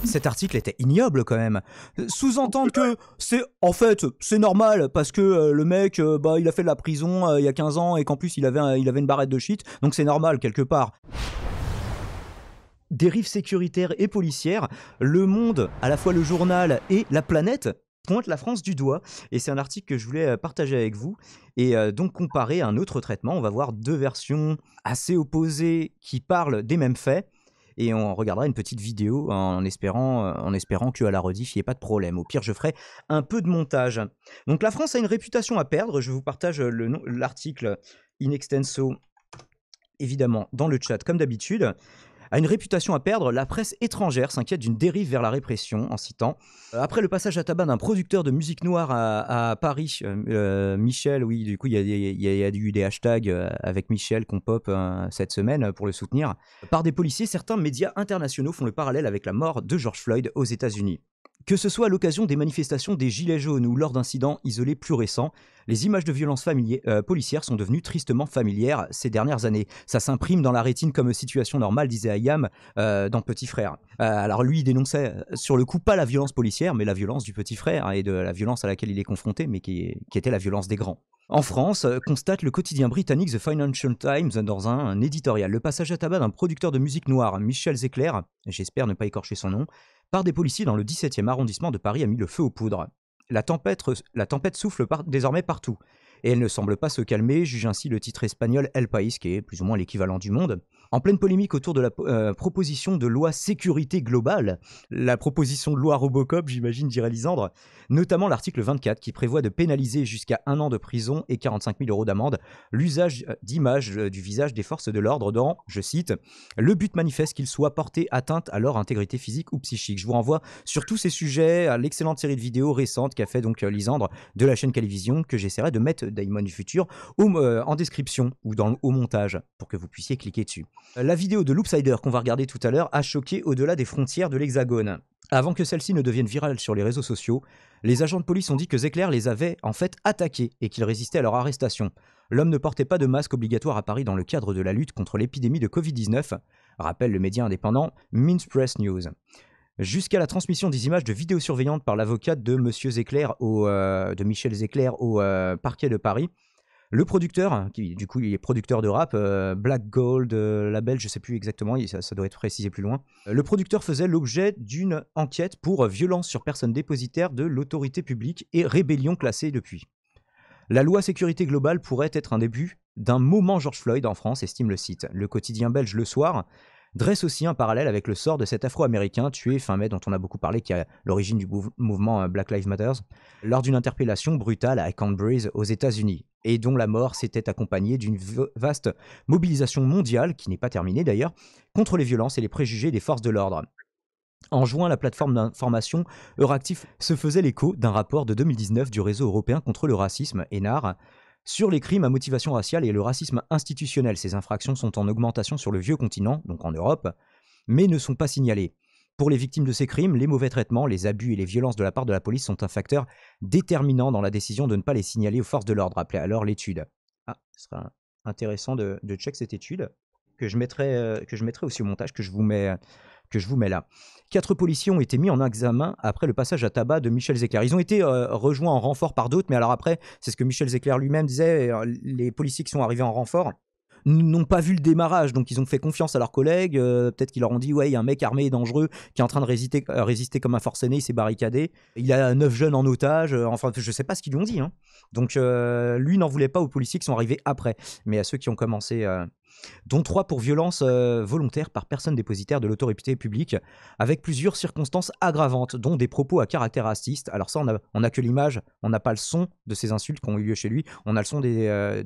Cet article était ignoble quand même. Sous-entendre que c'est normal parce que le mec il a fait de la prison il y a 15 ans et qu'en plus il avait une barrette de shit, donc c'est normal quelque part. Dérives sécuritaires et policières, Le Monde, à la fois le journal et la planète, pointe la France du doigt, et c'est un article que je voulais partager avec vous, et donc comparer à un autre traitement. On va voir deux versions assez opposées qui parlent des mêmes faits, et on regardera une petite vidéo en espérant qu'à la rediff, il n'y ait pas de problème. Au pire, je ferai un peu de montage. Donc la France a une réputation à perdre, je vous partage l'article in extenso, évidemment, dans le chat, comme d'habitude. A une réputation à perdre, la presse étrangère s'inquiète d'une dérive vers la répression, en citant après le passage à tabac d'un producteur de musique noire à Paris, Michel, oui, du coup, il y a eu des hashtags avec Michel qu'on pop cette semaine pour le soutenir. Par des policiers, certains médias internationaux font le parallèle avec la mort de George Floyd aux États-Unis. Que ce soit à l'occasion des manifestations des Gilets jaunes ou lors d'incidents isolés plus récents, les images de violences policières sont devenues tristement familières ces dernières années. Ça s'imprime dans la rétine comme situation normale, disait Ayam dans Petit Frère. Alors lui, il dénonçait sur le coup pas la violence policière, mais la violence du petit frère, et de la violence à laquelle il est confronté, mais qui était la violence des grands. En France, constate le quotidien britannique The Financial Times dans un éditorial. Le passage à tabac d'un producteur de musique noire, Michel Zecler, j'espère ne pas écorcher son nom, par des policiers dans le 17e arrondissement de Paris a mis le feu aux poudres. La tempête souffle désormais partout, et elle ne semble pas se calmer, juge ainsi le titre espagnol El País, qui est plus ou moins l'équivalent du Monde. En pleine polémique autour de la proposition de loi sécurité globale, la proposition de loi Robocop, j'imagine, dirait Lisandre, notamment l'article 24 qui prévoit de pénaliser jusqu'à 1 an de prison et 45 000 € d'amende l'usage d'images du visage des forces de l'ordre dans, je cite, le but manifeste qu'il soit porté atteinte à leur intégrité physique ou psychique. Je vous renvoie sur tous ces sujets à l'excellente série de vidéos récentes qu'a fait donc Lisandre de la chaîne Calivision, que j'essaierai de mettre Daimon du futur en description ou au montage pour que vous puissiez cliquer dessus. La vidéo de Loopsider qu'on va regarder tout à l'heure a choqué au-delà des frontières de l'Hexagone. Avant que celle-ci ne devienne virale sur les réseaux sociaux, les agents de police ont dit que Zecler les avait en fait attaqués et qu'il résistait à leur arrestation. L'homme ne portait pas de masque obligatoire à Paris dans le cadre de la lutte contre l'épidémie de Covid-19, rappelle le média indépendant Mince Press News. Jusqu'à la transmission des images de vidéosurveillance par l'avocate de de Michel Zecler au parquet de Paris, le producteur, qui du coup il est producteur de rap, Black Gold label, je sais plus exactement, ça doit être précisé plus loin. Le producteur faisait l'objet d'une enquête pour violence sur personne dépositaire de l'autorité publique et rébellion classée depuis. La loi sécurité globale pourrait être un début d'un moment George Floyd en France, estime le site. Le quotidien belge Le Soir dresse aussi un parallèle avec le sort de cet Afro-Américain tué fin mai, dont on a beaucoup parlé, qui est l'origine du mouvement Black Lives Matter, lors d'une interpellation brutale à Cambridge aux États-Unis, et dont la mort s'était accompagnée d'une vaste mobilisation mondiale, qui n'est pas terminée d'ailleurs, contre les violences et les préjugés des forces de l'ordre. En juin, la plateforme d'information Euractiv se faisait l'écho d'un rapport de 2019 du réseau européen contre le racisme, ENAR, sur les crimes à motivation raciale et le racisme institutionnel. Ces infractions sont en augmentation sur le vieux continent, donc en Europe, mais ne sont pas signalées. Pour les victimes de ces crimes, les mauvais traitements, les abus et les violences de la part de la police sont un facteur déterminant dans la décision de ne pas les signaler aux forces de l'ordre, appelée alors l'étude. Ah, ce sera intéressant de check cette étude, que je mettrai aussi au montage, que je vous mets là. 4 policiers ont été mis en examen après le passage à tabac de Michel Zecler. Ils ont été rejoints en renfort par d'autres, mais alors après, c'est ce que Michel Zecler lui-même disait, les policiers qui sont arrivés en renfort n'ont pas vu le démarrage, donc ils ont fait confiance à leurs collègues, peut-être qu'ils leur ont dit ouais, il y a un mec armé et dangereux qui est en train de résister comme un forcené, il s'est barricadé, il y a 9 jeunes en otage, enfin je sais pas ce qu'ils lui ont dit, hein. Donc lui n'en voulait pas aux policiers qui sont arrivés après, mais à ceux qui ont commencé, dont 3 pour violence volontaire par personne dépositaire de l'autorité publique, avec plusieurs circonstances aggravantes, dont des propos à caractère raciste. Alors ça, on a que l'image, on n'a pas le son de ces insultes qui ont eu lieu chez lui, on a le son de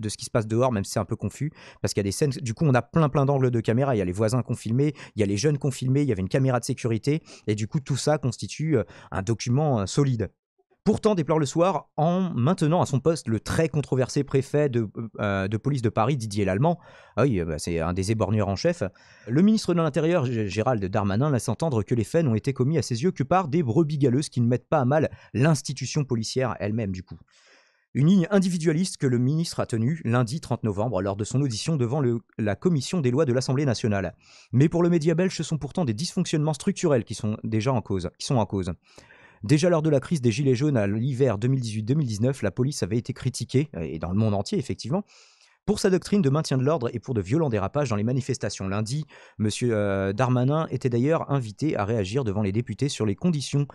ce qui se passe dehors, même si c'est un peu confus, parce qu'il y a des scènes, du coup on a plein d'angles de caméra, il y a les voisins qui ont filmé, il y a les jeunes qui ont filmé, il y avait une caméra de sécurité, et du coup tout ça constitue un document solide. Pourtant, déplore Le Soir, en maintenant à son poste le très controversé préfet de police de Paris, Didier Lallemand, oui, c'est un des éborgneurs en chef, le ministre de l'Intérieur, Gérald Darmanin, laisse entendre que les faits n'ont été commis à ses yeux que par des brebis galeuses qui ne mettent pas à mal l'institution policière elle-même, du coup. Une ligne individualiste que le ministre a tenue lundi 30 novembre lors de son audition devant la commission des lois de l'Assemblée nationale. Mais pour le média belge, ce sont pourtant des dysfonctionnements structurels qui sont en cause. Déjà lors de la crise des Gilets jaunes à l'hiver 2018-2019, la police avait été critiquée, et dans le monde entier effectivement, pour sa doctrine de maintien de l'ordre et pour de violents dérapages dans les manifestations. Lundi, M. Darmanin était d'ailleurs invité à réagir devant les députés sur les conditions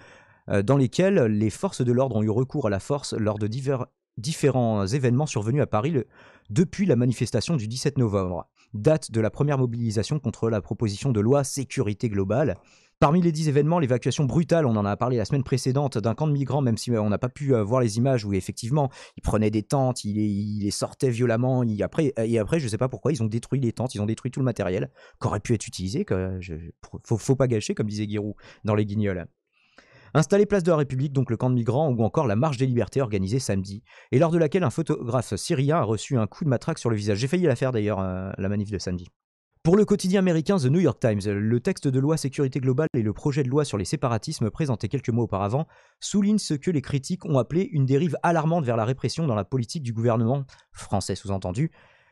dans lesquelles les forces de l'ordre ont eu recours à la force lors de différents événements survenus à Paris depuis la manifestation du 17 novembre, date de la première mobilisation contre la proposition de loi sécurité globale. Parmi les 10 événements, l'évacuation brutale, on en a parlé la semaine précédente, d'un camp de migrants, même si on n'a pas pu voir les images où effectivement ils prenaient des tentes, ils les sortaient violemment, et après je ne sais pas pourquoi ils ont détruit les tentes, ils ont détruit tout le matériel qui aurait pu être utilisé, faut pas gâcher comme disait Giroud dans Les Guignols. Installé place de la République, donc le camp de migrants, ou encore la marche des libertés organisée samedi, et lors de laquelle un photographe syrien a reçu un coup de matraque sur le visage. J'ai failli la faire d'ailleurs, la manif de samedi. Pour le quotidien américain The New York Times, le texte de loi sécurité globale et le projet de loi sur les séparatismes présenté quelques mois auparavant soulignent ce que les critiques ont appelé une dérive alarmante vers la répression dans la politique du gouvernement, français sous-entendu.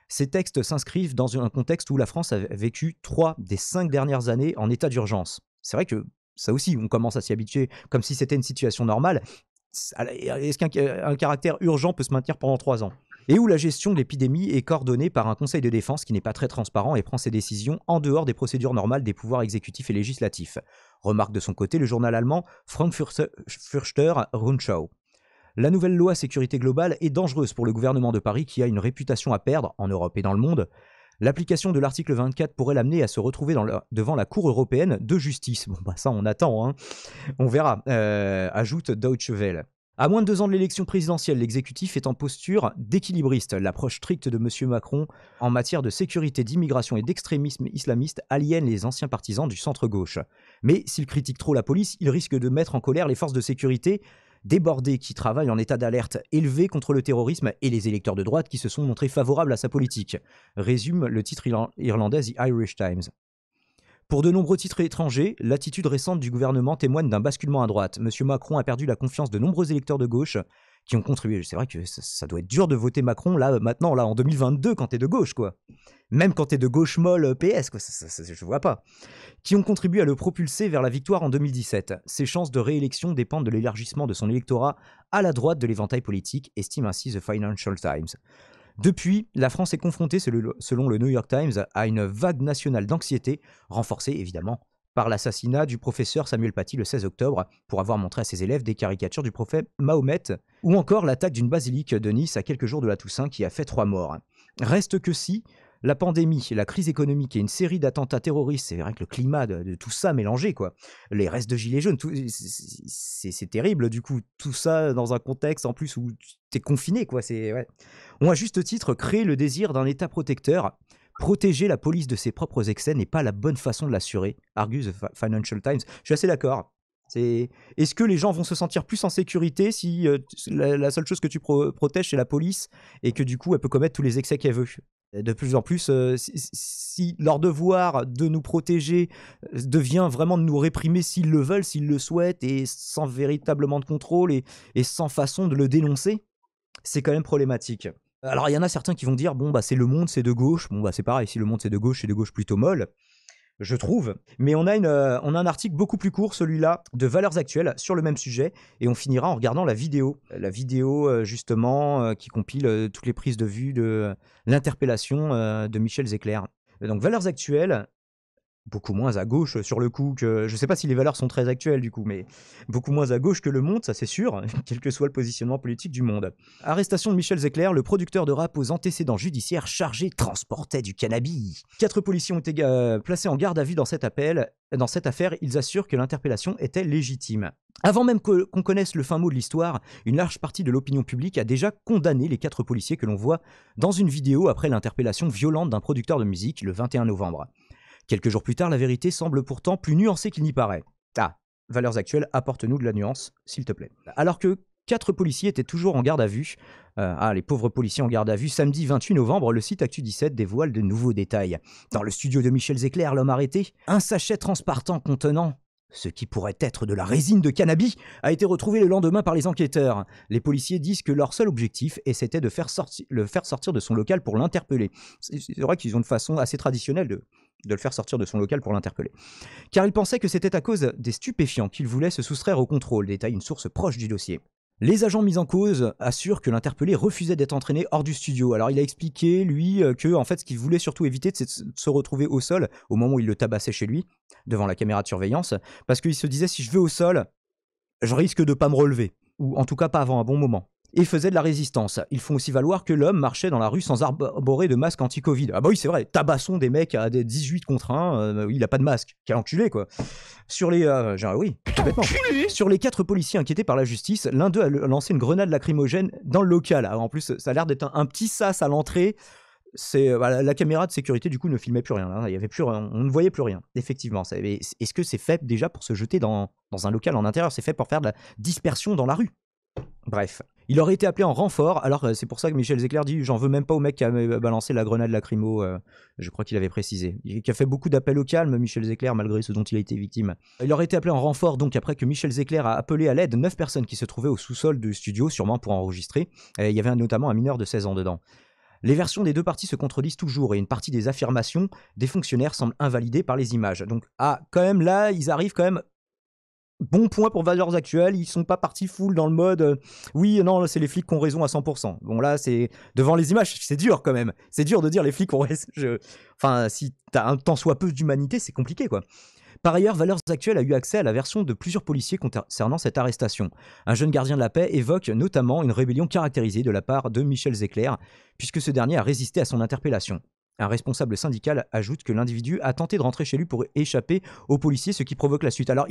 Ces textes s'inscrivent dans un contexte où la France a vécu 3 des 5 dernières années en état d'urgence. C'est vrai que ça aussi, on commence à s'y habituer comme si c'était une situation normale. Est-ce qu'un caractère urgent peut se maintenir pendant 3 ans ? Et où la gestion de l'épidémie est coordonnée par un conseil de défense qui n'est pas très transparent et prend ses décisions en dehors des procédures normales des pouvoirs exécutifs et législatifs. Remarque de son côté le journal allemand Frankfurter Rundschau. La nouvelle loi sécurité globale est dangereuse pour le gouvernement de Paris qui a une réputation à perdre en Europe et dans le monde. L'application de l'article 24 pourrait l'amener à se retrouver devant la Cour européenne de justice. Bon bah ça on attend, hein. On verra, ajoute Deutsche Welle. À moins de 2 ans de l'élection présidentielle, l'exécutif est en posture d'équilibriste. L'approche stricte de M. Macron en matière de sécurité, d'immigration et d'extrémisme islamiste aliène les anciens partisans du centre-gauche. Mais s'il critique trop la police, il risque de mettre en colère les forces de sécurité débordés qui travaillent en état d'alerte élevé contre le terrorisme et les électeurs de droite qui se sont montrés favorables à sa politique, résume le titre irlandais The Irish Times. Pour de nombreux titres étrangers, l'attitude récente du gouvernement témoigne d'un basculement à droite. M. Macron a perdu la confiance de nombreux électeurs de gauche qui ont contribué. C'est vrai que ça doit être dur de voter Macron maintenant en 2022 quand t'es de gauche, quoi. Même quand t'es de gauche molle PS, quoi, je vois pas. Qui ont contribué à le propulser vers la victoire en 2017. Ses chances de réélection dépendent de l'élargissement de son électorat à la droite de l'éventail politique, estime ainsi The Financial Times. Depuis, la France est confrontée, selon le New York Times, à une vague nationale d'anxiété, renforcée évidemment par l'assassinat du professeur Samuel Paty le 16 octobre pour avoir montré à ses élèves des caricatures du prophète Mahomet, ou encore l'attaque d'une basilique de Nice à quelques jours de la Toussaint qui a fait 3 morts. Reste que si la pandémie, la crise économique et une série d'attentats terroristes, c'est vrai que le climat de tout ça mélangé, quoi. Les restes de gilets jaunes, c'est terrible du coup, tout ça dans un contexte en plus où t'es confiné, quoi. Ouais. On a juste titre créé le désir d'un État protecteur. Protéger la police de ses propres excès n'est pas la bonne façon de l'assurer, argue The Financial Times. Je suis assez d'accord. Est-ce que les gens vont se sentir plus en sécurité si la seule chose que tu protèges c'est la police et que du coup elle peut commettre tous les excès qu'elle veut? De plus en plus, si leur devoir de nous protéger devient vraiment de nous réprimer s'ils le veulent, s'ils le souhaitent et sans véritablement de contrôle et sans façon de le dénoncer, c'est quand même problématique. Alors il y en a certains qui vont dire bon bah c'est Le Monde, c'est de gauche. Bon bah c'est pareil, si Le Monde c'est de gauche plutôt molle, je trouve. Mais on a un article beaucoup plus court, celui-là, de Valeurs Actuelles, sur le même sujet, et on finira en regardant la vidéo. La vidéo, justement, qui compile toutes les prises de vue de l'interpellation de Michel Zecler. Donc Valeurs Actuelles, beaucoup moins à gauche sur le coup que... Je sais pas si les valeurs sont très actuelles du coup, mais beaucoup moins à gauche que Le Monde, ça c'est sûr, quel que soit le positionnement politique du Monde. Arrestation de Michel Zecler, le producteur de rap aux antécédents judiciaires chargé transportait du cannabis. 4 policiers ont été placés en garde à vue dans cette affaire, ils assurent que l'interpellation était légitime. Avant même qu'on connaisse le fin mot de l'histoire, une large partie de l'opinion publique a déjà condamné les 4 policiers que l'on voit dans une vidéo après l'interpellation violente d'un producteur de musique le 21 novembre. Quelques jours plus tard, la vérité semble pourtant plus nuancée qu'il n'y paraît. Ah, Valeurs Actuelles, apporte-nous de la nuance, s'il te plaît. Alors que 4 policiers étaient toujours en garde à vue, les pauvres policiers en garde à vue, samedi 28 novembre, le site Actu17 dévoile de nouveaux détails. Dans le studio de Michel Zecler, l'homme arrêté, un sachet transparent contenant ce qui pourrait être de la résine de cannabis, a été retrouvé le lendemain par les enquêteurs. Les policiers disent que leur seul objectif c'était de le faire sortir de son local pour l'interpeller. C'est vrai qu'ils ont une façon assez traditionnelle de le faire sortir de son local pour l'interpeller. Car ils pensaient que c'était à cause des stupéfiants qu'il voulait se soustraire au contrôle, détaille une source proche du dossier. Les agents mis en cause assurent que l'interpellé refusait d'être entraîné hors du studio. Alors il a expliqué, lui, que en fait, ce qu'il voulait surtout éviter, c'est de se retrouver au sol au moment où il le tabassait chez lui, devant la caméra de surveillance, parce qu'il se disait, si je vais au sol, je risque de pas me relever, ou en tout cas pas avant un bon moment. Et faisait de la résistance. Ils font aussi valoir que l'homme marchait dans la rue sans arborer de masque anti-Covid. Ah bah oui, c'est vrai, tabassons des mecs à des 18 contre 1, il a pas de masque. Quel enculé, quoi. Sur les... oui, complètement. Sur les 4 policiers inquiétés par la justice, l'un d'eux a lancé une grenade lacrymogène dans le local. Alors, en plus, ça a l'air d'être un petit sas à l'entrée. La caméra de sécurité, du coup, ne filmait plus rien. Hein. Il y avait plus rien. On ne voyait plus rien, effectivement. Est-ce que c'est fait déjà pour se jeter dans un local en intérieur? C'est fait pour faire de la dispersion dans la rue. Bref. Il aurait été appelé en renfort, alors c'est pour ça que Michel Zecler dit « J'en veux même pas au mec qui a balancé la grenade lacrymo », je crois qu'il avait précisé. Qui a fait beaucoup d'appels au calme, Michel Zecler, malgré ce dont il a été victime. Il aurait été appelé en renfort, donc après que Michel Zecler a appelé à l'aide 9 personnes qui se trouvaient au sous-sol du studio, sûrement pour enregistrer. Il y avait notamment un mineur de 16 ans dedans. Les versions des deux parties se contredisent toujours et une partie des affirmations des fonctionnaires semble invalidée par les images. Donc, quand même là, ils arrivent quand même... Bon point pour Valeurs Actuelles, ils sont pas partis full dans le mode oui, non, c'est les flics qui ont raison à 100%. Bon là, c'est devant les images, c'est dur quand même. C'est dur de dire les flics ont raison. Enfin, si t'as un tant soit peu d'humanité, c'est compliqué quoi. Par ailleurs, Valeurs Actuelles a eu accès à la version de plusieurs policiers concernant cette arrestation. Un jeune gardien de la paix évoque notamment une rébellion caractérisée de la part de Michel Zecler, puisque ce dernier a résisté à son interpellation. Un responsable syndical ajoute que l'individu a tenté de rentrer chez lui pour échapper aux policiers, ce qui provoque la suite. Alors,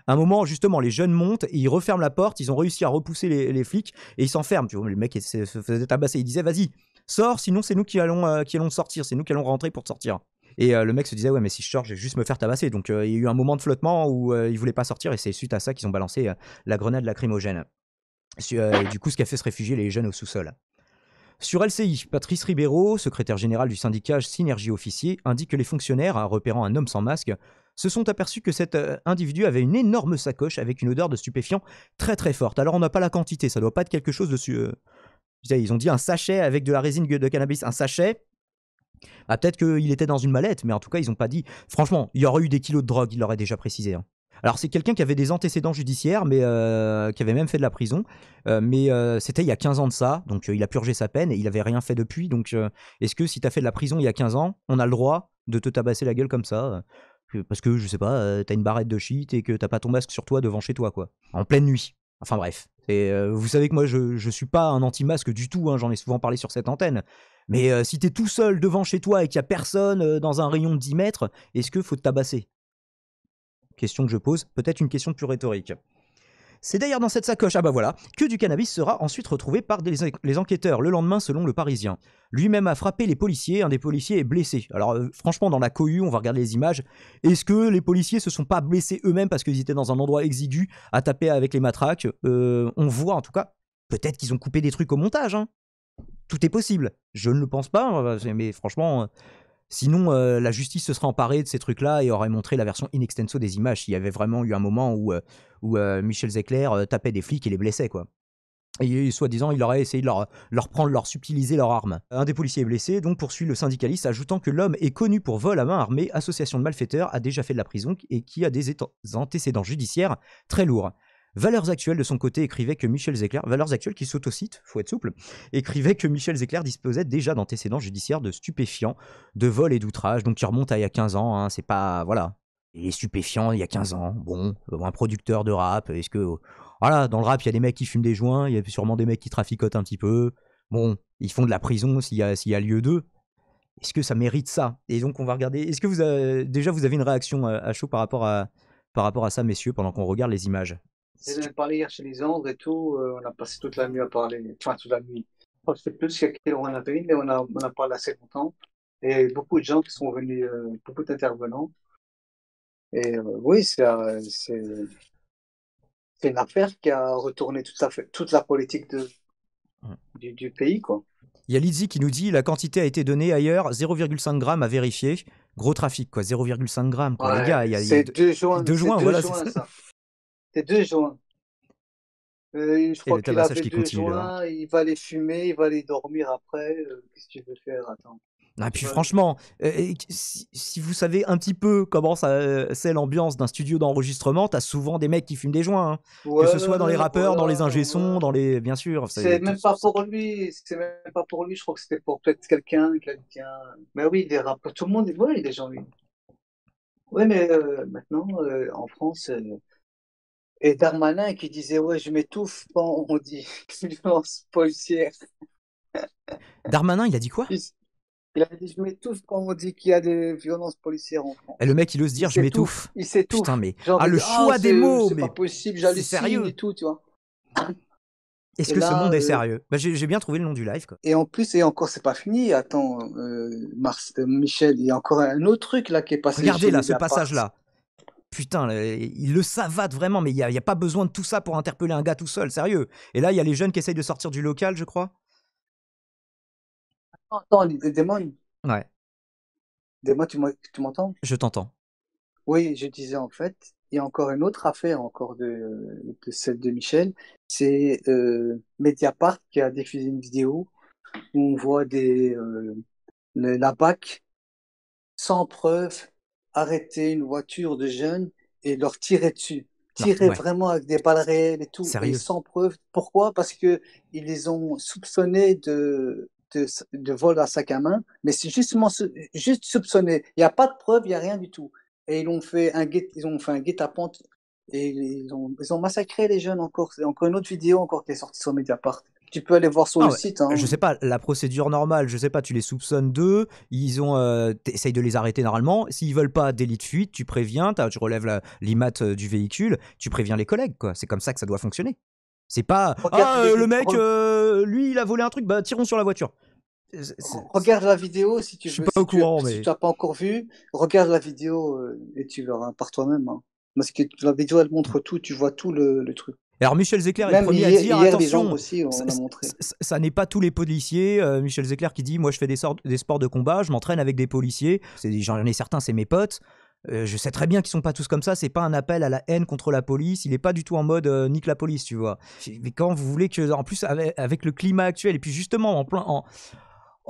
à un moment, justement, les jeunes montent, et ils referment la porte, ils ont réussi à repousser les flics, et ils s'enferment. Tu vois, le mec se faisait tabasser, il disait « Vas-y, sors, sinon c'est nous qui allons sortir, c'est nous qui allons rentrer pour te sortir ». Et le mec se disait « Ouais, mais si je sors, je vais juste me faire tabasser ». Donc, il y a eu un moment de flottement où il voulait pas sortir, et c'est suite à ça qu'ils ont balancé la grenade lacrymogène. Du coup, ce qui a fait se réfugier les jeunes au sous-sol. Sur LCI, Patrice Ribeiro, secrétaire général du syndicat Synergie Officier, indique que les fonctionnaires, repérant un homme sans masque, se sont aperçus que cet individu avait une énorme sacoche avec une odeur de stupéfiant très très forte. Alors on n'a pas la quantité, ça doit pas être quelque chose de... Ils ont dit un sachet avec de la résine de cannabis, un sachet. Peut-être qu'il était dans une mallette, mais en tout cas ils n'ont pas dit... Franchement, il y aurait eu des kilos de drogue, il l'aurait déjà précisé. Hein. Alors c'est quelqu'un qui avait des antécédents judiciaires, mais qui avait même fait de la prison, mais c'était il y a 15 ans de ça, donc il a purgé sa peine et il n'avait rien fait depuis, donc est-ce que si tu as fait de la prison il y a 15 ans, on a le droit de te tabasser la gueule comme ça parce que, je sais pas, t'as une barrette de shit et que t'as pas ton masque sur toi devant chez toi, quoi, en pleine nuit. Enfin bref, vous savez que moi je suis pas un anti-masque du tout, hein, j'en ai souvent parlé sur cette antenne, mais si t'es tout seul devant chez toi et qu'il y a personne dans un rayon de 10 mètres, est-ce que faut te tabasser? Question que je pose, peut-être une question plus rhétorique. C'est d'ailleurs dans cette sacoche, voilà, que du cannabis sera ensuite retrouvé par les enquêteurs le lendemain selon le Parisien. Lui-même a frappé les policiers, un des policiers est blessé. Alors franchement dans la cohue, on va regarder les images, est-ce que les policiers se sont pas blessés eux-mêmes parce qu'ils étaient dans un endroit exigu à taper avec les matraques? On voit en tout cas, peut-être qu'ils ont coupé des trucs au montage, hein. Tout est possible, je ne le pense pas, mais franchement... Sinon, la justice se serait emparée de ces trucs-là et aurait montré la version in extenso des images s'il y avait vraiment eu un moment où Michel Zecler tapait des flics et les blessait, quoi. Et soi-disant, il aurait essayé de leur prendre, leur subtiliser leur arme. Un des policiers est blessé, donc poursuit le syndicaliste, ajoutant que l'homme est connu pour vol à main armée, association de malfaiteurs, a déjà fait de la prison et qui a des antécédents judiciaires très lourds. Valeurs Actuelles, de son côté, écrivait que Michel Zecler, Valeurs Actuelles qui s'autocite, faut être souple, écrivait que Michel Zecler disposait déjà d'antécédents judiciaires de stupéfiants, de vol et d'outrage, donc qui remonte à il y a 15 ans, hein, c'est pas... Voilà. Les stupéfiants, il y a 15 ans, bon, un producteur de rap, est-ce que... Voilà, dans le rap, il y a des mecs qui fument des joints, il y a sûrement des mecs qui traficotent un petit peu, bon, ils font de la prison s'il y a lieu d'eux. Est-ce que ça mérite ça? Et donc on va regarder, est-ce que vous avez une réaction à chaud par rapport à ça, messieurs, pendant qu'on regarde les images? J'en ai parlé hier chez les Andres et tout, on a passé toute la nuit à parler, enfin toute la nuit. Je crois que c'était plus qu'il y a quelle heure on avait, mais on a parlé assez longtemps. Et beaucoup de gens qui sont venus, beaucoup d'intervenants. Et oui, c'est une affaire qui a retourné toute la politique du pays, quoi. Il y a Lizzie qui nous dit la quantité a été donnée ailleurs, 0,5 g à vérifier. Gros trafic, quoi. 0,5 grammes, quoi. Les gars, Ouais, il y a c'est 2 joints, deux c'est joints, deux voilà, c'est joints, ça. ça. C'est 2 joints. Je Et crois le qu'il tabassage avait qui deux continue dehors. joints, il va les fumer, il va les dormir après. Qu'est-ce que tu veux faire? Attends. Ah, Tu puis vois, franchement, si vous savez un petit peu comment c'est l'ambiance d'un studio d'enregistrement, t'as souvent des mecs qui fument des joints, hein. Que ce soit dans les ouais, rappeurs, dans les voilà, ingé-sons, dans ouais. les. Bien sûr, C'est même pas pour lui, c'est même pas pour lui, je crois que c'était pour peut-être quelqu'un qui a dit tiens. Mais oui, des rappeurs, tout le monde, oui, les gens, oui. Oui, mais maintenant, en France, et Darmanin qui disait ouais, je m'étouffe quand on dit violence policière. Darmanin, il a dit quoi? Il, il a dit je m'étouffe quand on dit qu'il y a des violences policières en Et le France. mec, il ose Il dire je s'étouffe, m'étouffe. il Putain, s'étouffe. mais. Genre, Ah, il le dit ah, choix des mots, c'est pas mais possible, c'est j'hallucine sérieux. et tout, tu vois. Est-ce Et que ce là, monde est sérieux? Bah, j'ai bien trouvé le nom du live, quoi. et en plus, et encore, c'est pas fini. Attends, Michel, il y a encore un autre truc là qui est passé Regardez chez là, ce Mediapart. passage-là. Putain, il le savate vraiment, mais il y a pas besoin de tout ça pour interpeller un gars tout seul, sérieux. Et là, il y a les jeunes qui essayent de sortir du local, je crois. Attends, Démon, Ouais, Démon, tu m'entends? je t'entends. Oui, je disais en fait, il y a encore une autre affaire encore de celle de Michel. C'est Mediapart qui a diffusé une vidéo où on voit la BAC sans preuve arrêter une voiture de jeunes et leur tirer dessus. Tirer Ouais, vraiment avec des balles réelles et tout, et sérieux. sans preuve. Pourquoi? Parce que ils les ont soupçonnés de vol à sac à main, mais c'est justement juste soupçonné. Il n'y a pas de preuve, il n'y a rien du tout. Et ils ont fait un guet-apens et ils ont massacré les jeunes encore. C'est encore une autre vidéo encore qui est sortie sur Mediapart. Tu peux aller voir sur le Non, site, je hein. sais pas, la procédure normale, je sais pas, tu les soupçonnes d'eux, t'essayes de les arrêter normalement. S'ils veulent pas, délit de fuite, tu préviens, tu relèves l'IMAT du véhicule, tu préviens les collègues, quoi. C'est comme ça que ça doit fonctionner. C'est pas, Regarde les le vid- mec, re- lui, il a volé un truc, bah, tirons sur la voiture. Regarde la vidéo si tu Je suis veux, pas au courant, si mais. tu n'as pas encore vu, regarde la vidéo et tu verras par toi-même, hein. Parce que la vidéo, elle montre tout, tu vois tout le truc. Alors Michel Zecler est le Même premier à dire hier, les gens attention, aussi, ça, on l'a montré. ça n'est pas tous les policiers. Michel Zecler qui dit moi je fais des sports de combat, je m'entraîne avec des policiers. J'en ai certains, c'est mes potes. Je sais très bien qu'ils sont pas tous comme ça. C'est pas un appel à la haine contre la police. Il est pas du tout en mode nique la police, tu vois. Mais quand vous voulez que, en plus avec le climat actuel et puis justement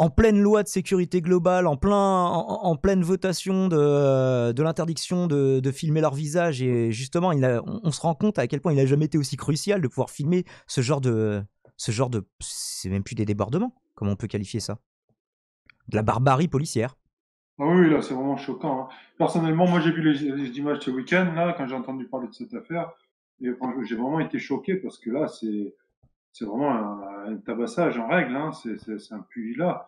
en pleine loi de sécurité globale, en pleine votation de l'interdiction de filmer leur visage, et justement, on se rend compte à quel point il a jamais été aussi crucial de pouvoir filmer c'est même plus des débordements, comment on peut qualifier ça? De la barbarie policière. Ah oui, oui, là, c'est vraiment choquant, hein. Personnellement, moi, j'ai vu les images ce week-end, là, quand j'ai entendu parler de cette affaire. Et franchement, j'ai vraiment été choqué parce que là, c'est vraiment un tabassage en règle, hein. C'est un pugilat,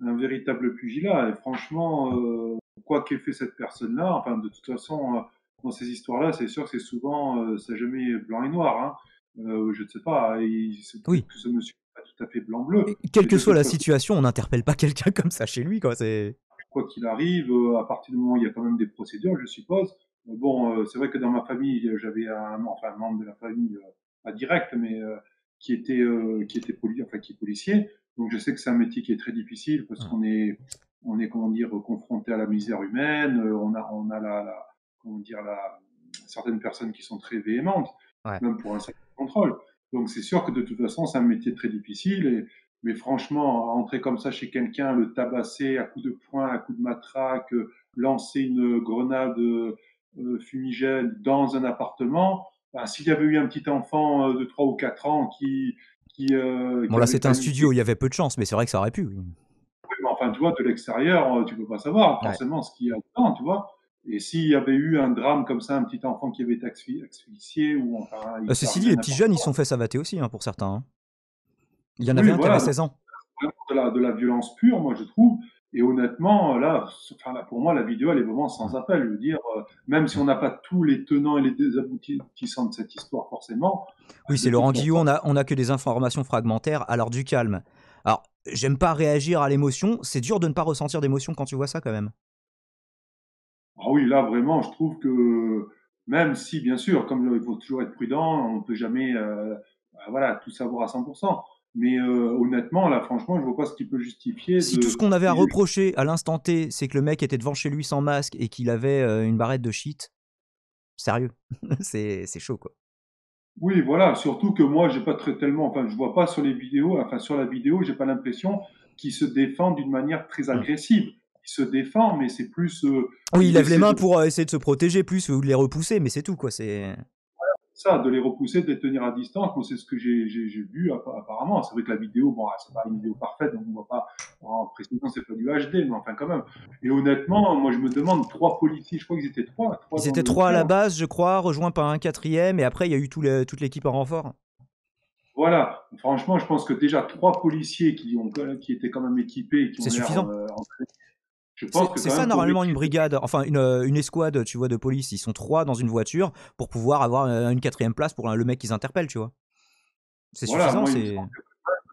un véritable pugilat. Et franchement, quoi qu'ait fait cette personne-là, enfin, de toute façon, dans ces histoires-là, c'est sûr que c'est souvent, c'est jamais blanc et noir, hein. Je ne sais pas, Oui. peut-être que ce monsieur n'est pas tout à fait blanc-bleu, Et quelle mais que de soit toute la façon, situation, on n'interpelle pas quelqu'un comme ça chez lui, quoi. quoi qu'il arrive, à partir du moment où il y a quand même des procédures, je suppose. Bon, c'est vrai que dans ma famille, j'avais un membre de la famille, pas direct, mais qui était enfin, qui est policier. Donc je sais que c'est un métier qui est très difficile parce on est, comment dire, confronté à la misère humaine. On a comment dire, certaines personnes qui sont très véhémentes, Ouais. même pour un certain contrôle. Donc c'est sûr que de toute façon, c'est un métier très difficile. Mais franchement, entrer comme ça chez quelqu'un, le tabasser à coups de poing, à coups de matraque, lancer une grenade fumigène dans un appartement, ben, s'il y avait eu un petit enfant de 3 ou 4 ans Bon, qui là, avait c'était un paniqué, studio, il y avait peu de chance, mais c'est vrai que ça aurait pu. Oui. mais enfin, tu vois, de l'extérieur, tu peux pas savoir Ouais. forcément ce qu'il y a dedans, tu vois. Et s'il y avait eu un drame comme ça, un petit enfant qui avait été asphyxié ou enfin, il peut Ceci dit, arriver les petits n'importe jeunes, ils se quoi. sont fait savater aussi, hein, pour certains, hein. Il y en avait Oui, un qui avait voilà. 16 ans. Vraiment de la violence pure, moi je trouve. Et honnêtement, là, enfin, là, pour moi, la vidéo, elle est vraiment sans appel. Je veux dire, même si on n'a pas tous les tenants et les désaboutissants de cette histoire, forcément, Oui, c'est de toute Laurent façon, Guillot, on a que des informations fragmentaires, alors du calme. Alors, j'aime pas réagir à l'émotion, c'est dur de ne pas ressentir d'émotion quand tu vois ça quand même. ah oui, là, vraiment, je trouve que même si, bien sûr, il faut toujours être prudent, on ne peut jamais, voilà, tout savoir à 100%. Mais honnêtement, là, franchement, je vois pas ce qui peut justifier Si tout ce qu'on avait à reprocher à l'instant T, c'est que le mec était devant chez lui sans masque et qu'il avait une barrette de shit, sérieux, c'est chaud, quoi. Oui, voilà, surtout que moi, j'ai pas tellement, enfin, je vois pas sur les vidéos, enfin, sur la vidéo, j'ai pas l'impression qu'il se défend d'une manière très agressive. Il se défend, mais c'est plus. Oui, il lève les mains pour essayer de se protéger plus ou de les repousser, mais c'est tout, quoi. C'est ça, de les repousser, de les tenir à distance. Moi, c'est ce que j'ai vu apparemment. C'est vrai que la vidéo, bon, c'est pas une vidéo parfaite, donc on voit pas, en précision, c'est pas du HD, mais enfin, quand même. Et honnêtement, moi, je me demande, 3 policiers, je crois qu'ils étaient 3. Ils étaient 3 à la base, je crois, rejoints par un 4e, et après, il y a eu toute l'équipe en renfort. Voilà. Franchement, je pense que déjà 3 policiers qui étaient quand même équipés, qui ont c'est l'air suffisant. Je pense que c'est ça normalement une brigade, enfin une escouade, tu vois, de police. Ils sont 3 dans une voiture pour pouvoir avoir une 4e place pour le mec qu'ils interpellent, tu vois. C'est voilà, suffisant. Moi,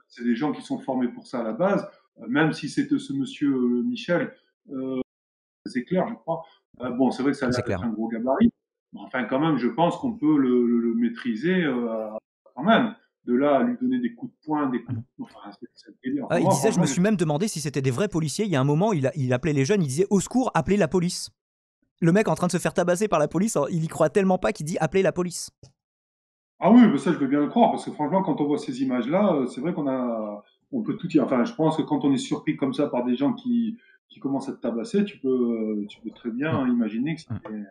c'est des gens qui sont formés pour ça à la base. Même si c'était ce monsieur Michel, c'est clair, je crois. Bon, c'est vrai que ça a l'air d'être un gros gabarit. Mais enfin, quand même, je pense qu'on peut le maîtriser quand même. De là à lui donner des coups de poing, des coups de... Enfin, il disait, je me suis même demandé si c'était des vrais policiers. Il y a un moment, il appelait les jeunes, il disait « Au secours, appelez la police ». Le mec en train de se faire tabasser par la police, il y croit tellement pas qu'il dit « Appelez la police ». Ah oui, mais ça, je veux bien le croire, parce que franchement, quand on voit ces images-là, c'est vrai on peut tout dire. Enfin, je pense que quand on est surpris comme ça par des gens qui commencent à te tabasser, tu peux très bien imaginer que c'était...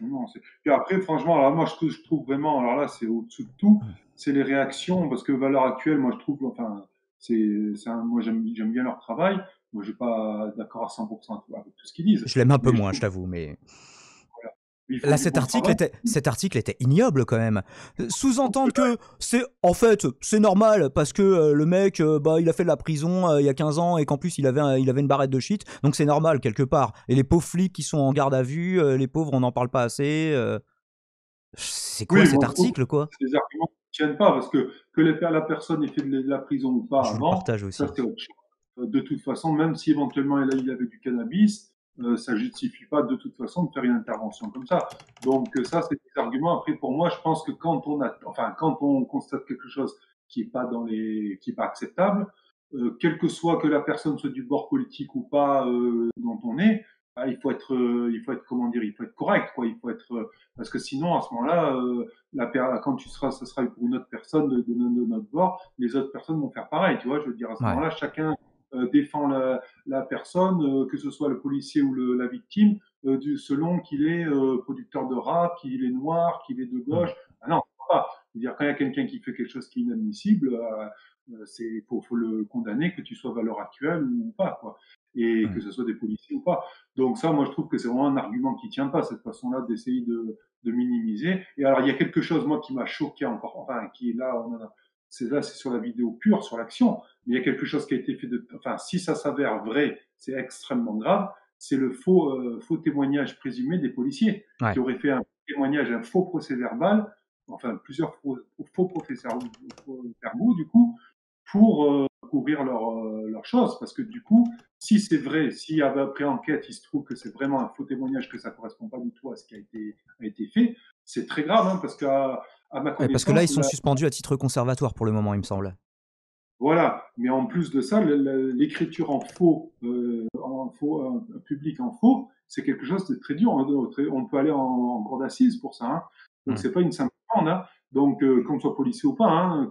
Non, puis après, franchement, alors moi, ce que je trouve vraiment, alors là, c'est au-dessous de tout, c'est les réactions, parce que à l'heure actuelle, moi, je trouve, enfin, moi, j'aime bien leur travail. Moi, je suis pas d'accord à 100% avec tout ce qu'ils disent. Je l'aime un peu moins, je t'avoue, mais... Voilà. Là, cet article était ignoble quand même. Sous-entendre que c'est normal parce que le mec, il a fait de la prison il y a 15 ans et qu'en plus il avait une barrette de shit, donc c'est normal quelque part. Et les pauvres flics qui sont en garde à vue, les pauvres, on n'en parle pas assez. C'est quoi cet article, quoi? C'est des arguments qui ne tiennent pas parce que la personne ait fait de la prison ou pas avant, ça c'est autre chose. De toute façon, même si éventuellement il avait du cannabis, ça justifie pas de toute façon de faire une intervention comme ça. Donc ça, c'est des arguments. Après, pour moi, je pense que quand on constate quelque chose qui est pas qui est pas acceptable, quel que soit que la personne soit du bord politique ou pas dont on est, il faut être comment dire, il faut être correct, quoi. Il faut être parce que sinon, à ce moment-là, quand ça sera pour une autre personne de notre bord, les autres personnes vont faire pareil, tu vois. Je veux dire, à ce moment-là, chacun défend la personne, que ce soit le policier ou la victime, selon qu'il est producteur de rap, qu'il est noir, qu'il est de gauche. Ah non, pas. Je veux dire, quand il y a quelqu'un qui fait quelque chose qui est inadmissible, faut le condamner, que tu sois à valeur actuelle ou pas, quoi. Et que ce soit des policiers ou pas. Donc ça, moi, je trouve que c'est vraiment un argument qui tient pas, cette façon-là d'essayer de minimiser. Et alors, il y a quelque chose, moi, qui m'a choqué encore, enfin, qui est là, c'est sur la vidéo pure, sur l'action, mais il y a quelque chose qui a été fait enfin, si ça s'avère vrai, c'est extrêmement grave, c'est le faux témoignage présumé des policiers, qui auraient fait un témoignage, un faux procès verbal, enfin, plusieurs faux procès verbaux, du coup, pour couvrir leurs choses, parce que du coup, si c'est vrai, si après enquête, il se trouve que c'est vraiment un faux témoignage, que ça correspond pas du tout à ce qui a été fait, c'est très grave, hein, parce qu'à ma connaissance... parce que là, ils sont suspendus à titre conservatoire pour le moment, il me semble. Voilà, mais en plus de ça, l'écriture en faux, public en faux, c'est quelque chose de très dur. On peut aller en cour d'assises pour ça, hein. Donc c'est pas une simple amende, hein. Donc qu'on soit policier ou pas, hein,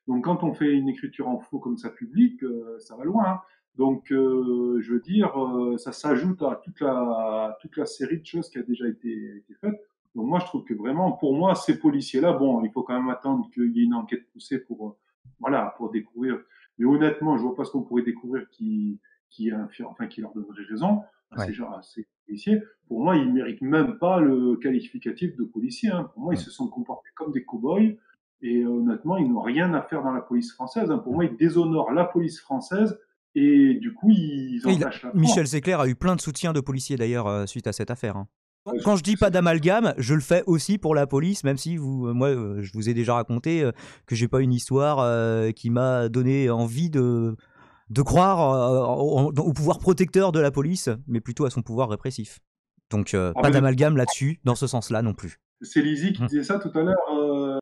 donc quand on fait une écriture en faux comme ça public, ça va loin, hein. Donc je veux dire, ça s'ajoute à toute la série de choses qui a déjà été faite. Donc moi je trouve que vraiment, pour moi, ces policiers-là, bon, il faut quand même attendre qu'il y ait une enquête poussée pour découvrir. Mais honnêtement, je vois pas ce qu'on pourrait découvrir qui leur donnerait raison. Ces policiers, pour moi, ils méritent même pas le qualificatif de policier, hein. Pour moi, ils se sont comportés comme des cow-boys. Et honnêtement, ils n'ont rien à faire dans la police française, hein. Pour moi, ils déshonorent la police française. Et du coup, ils en cachent la Michel Zecler a eu plein de soutien de policiers d'ailleurs suite à cette affaire, hein. Quand je dis pas d'amalgame, je le fais aussi pour la police, même si moi, je vous ai déjà raconté que j'ai pas une histoire qui m'a donné envie de croire au pouvoir protecteur de la police, mais plutôt à son pouvoir répressif. Donc pas d'amalgame là-dessus, dans ce sens-là non plus. C'est Lizzie qui disait ça tout à l'heure.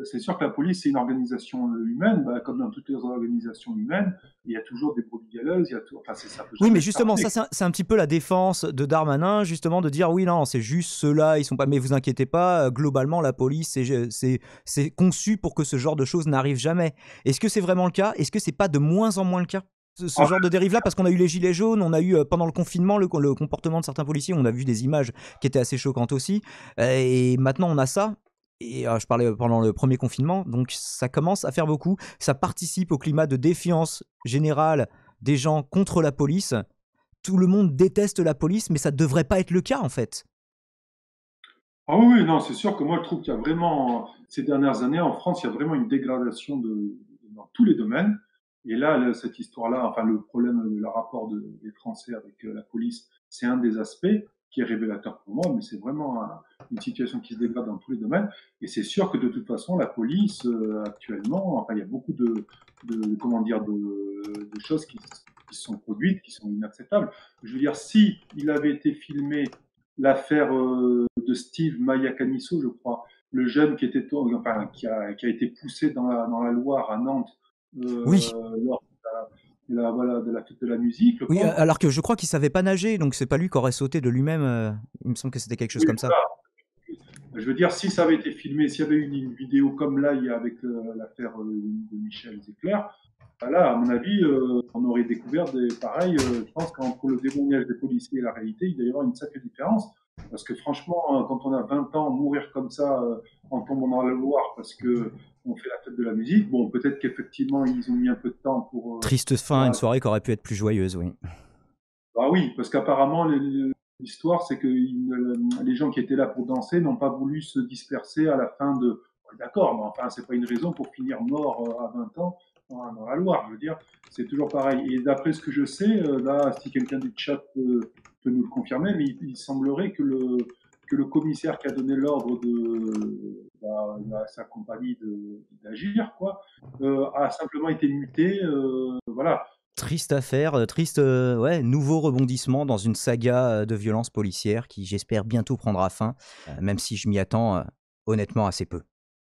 c'est sûr que la police, c'est une organisation humaine, comme dans toutes les organisations humaines, il y a toujours des brebis galeuses, il y a tout, enfin, ça peut Oui, jamais mais être justement, parfait. ça, c'est un petit peu la défense de Darmanin, justement, de dire oui, non, c'est juste ceux-là, ils sont pas. Mais vous inquiétez pas, globalement, la police, c'est conçu pour que ce genre de choses n'arrive jamais. Est-ce que c'est vraiment le cas? Est-ce que c'est pas de moins en moins le cas? Ce Ah, genre de dérive-là, parce qu'on a eu les gilets jaunes, on a eu pendant le confinement le comportement de certains policiers, on a vu des images qui étaient assez choquantes aussi, et maintenant on a ça. Et je parlais pendant le premier confinement, donc ça commence à faire beaucoup. Ça participe au climat de défiance générale des gens contre la police. Tout le monde déteste la police, mais ça ne devrait pas être le cas en fait. ah oui, oui, non, c'est sûr que moi, je trouve qu'il y a vraiment, ces dernières années, en France, il y a vraiment une dégradation dans tous les domaines. Et là, cette histoire-là, enfin, le problème, le rapport des Français avec la police, c'est un des aspects qui est révélateur pour moi, mais c'est vraiment une situation qui se dégrade dans tous les domaines. Et c'est sûr que de toute façon, la police, actuellement, enfin, il y a beaucoup comment dire, de choses qui sont produites, qui sont inacceptables. Je veux dire, si il avait été filmé l'affaire de Steve Mayakaniso, je crois, le jeune qui était, enfin, qui a été poussé dans la Loire à Nantes Oui, lors voilà, de la fête de la musique, je oui, pense. alors que je crois qu'il savait pas nager, donc c'est pas lui qui aurait sauté de lui-même. Il me semble que c'était quelque chose Oui, comme ça. voilà. Je veux dire, si ça avait été filmé, s'il y avait eu une vidéo comme là, il y a avec l'affaire de Michel Zecler, là, à mon avis, on aurait découvert pareil, je pense qu'entre le témoignage des policiers et la réalité, il doit y avoir une sacrée différence. Parce que franchement, quand on a 20 ans, mourir comme ça en tombant dans la Loire parce que on fait la fête de la musique, bon, peut-être qu'effectivement, ils ont mis un peu de temps pour... Triste fin, une voilà. soirée qui aurait pu être plus joyeuse, oui. Bah oui, parce qu'apparemment, l'histoire, c'est que les gens qui étaient là pour danser n'ont pas voulu se disperser à la fin de... D'accord, mais enfin, c'est pas une raison pour finir mort à 20 ans dans la Loire. Je veux dire, c'est toujours pareil. Et d'après ce que je sais, là, si quelqu'un du chat peut nous le confirmer, mais il semblerait que le commissaire qui a donné l'ordre à sa compagnie d'agir, quoi, a simplement été muté. Voilà. Triste affaire, triste, ouais, nouveau rebondissement dans une saga de violence policière qui, j'espère, bientôt prendra fin, même si je m'y attends honnêtement assez peu.